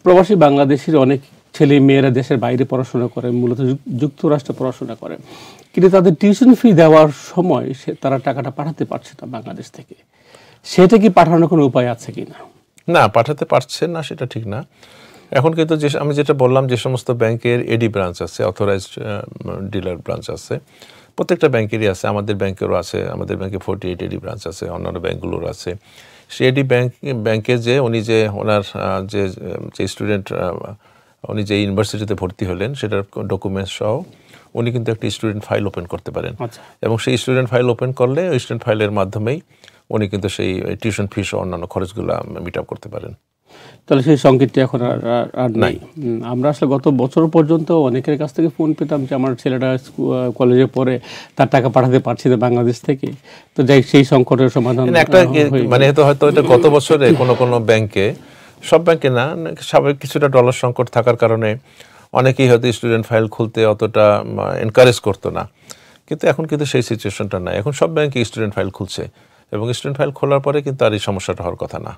প্রবাসী বাংলাদেশের অনেক ছেলে মেয়েরা দেশের বাইরে পড়াশোনা করে, মূলত যুক্তরাষ্ট্রে পড়াশোনা করে, কিন্তু তাদের টিউশন ফি দেওয়ার সময় তারা টাকাটা পাঠাতে পারছে না বাংলাদেশ থেকে। সেটা কি পাঠানোর কোনো উপায় আছে কিনা? না, পাঠাতে পারছে না সেটা ঠিক না। এখন কিন্তু আমি যেটা বললাম, যে সমস্ত ব্যাংকের এডি ব্রাঞ্চ আছে, অথরাইজড ডিলার ব্রাঞ্চ আছে, প্রত্যেকটা ব্যাংকেরই আছে, আমাদের ব্যাংকেরও আছে, আমাদের ব্যাংকে 48 এডি ব্রাঞ্চ আছে, অন্যান্য ব্যাংকগুলোর আছে। সেই এডি ব্যাংকে যে উনি যে ওনার যে স্টুডেন্ট, উনি যে ইউনিভার্সিটিতে ভর্তি হলেন সেটার ডকুমেন্টস সহ উনি কিন্তু একটা স্টুডেন্ট ফাইল ওপেন করতে পারেন। এবং সেই স্টুডেন্ট ফাইল ওপেন করলে ওই স্টুডেন্ট ফাইলের মাধ্যমেই উনি কিন্তু সেই টিউশন ফি সহ অন্যান্য খরচগুলো মিট আপ করতে পারেন। তাহলে সেই সংকেতটি এখন আর নাই। আমরা আসলে গত বছর পর্যন্ত অনেকের কাছ থেকে ফোন পেতাম যে আমার ছেলেটা কলেজে পড়ে, তার টাকা পাঠাতে পারছি না বাংলাদেশ থেকে। তো যাই সেই সংকটের সমাধান একটা মানে হয়তো এটা গত বছরে কোনো ব্যাংকে, সব ব্যাংকে না, স্বাভাবিক কিছুটা ডলার সংকট থাকার কারণে অনেকেই হয়তো স্টুডেন্ট ফাইল খুলতে অতটা এনকারেজ করতো না। কিন্তু এখন কিন্তু সেই সিচুয়েশনটা নাই, এখন সব ব্যাংকে স্টুডেন্ট ফাইল খুলছে এবং স্টুডেন্ট ফাইল খোলার পরে কিন্তু আর এই সমস্যাটা হওয়ার কথা না।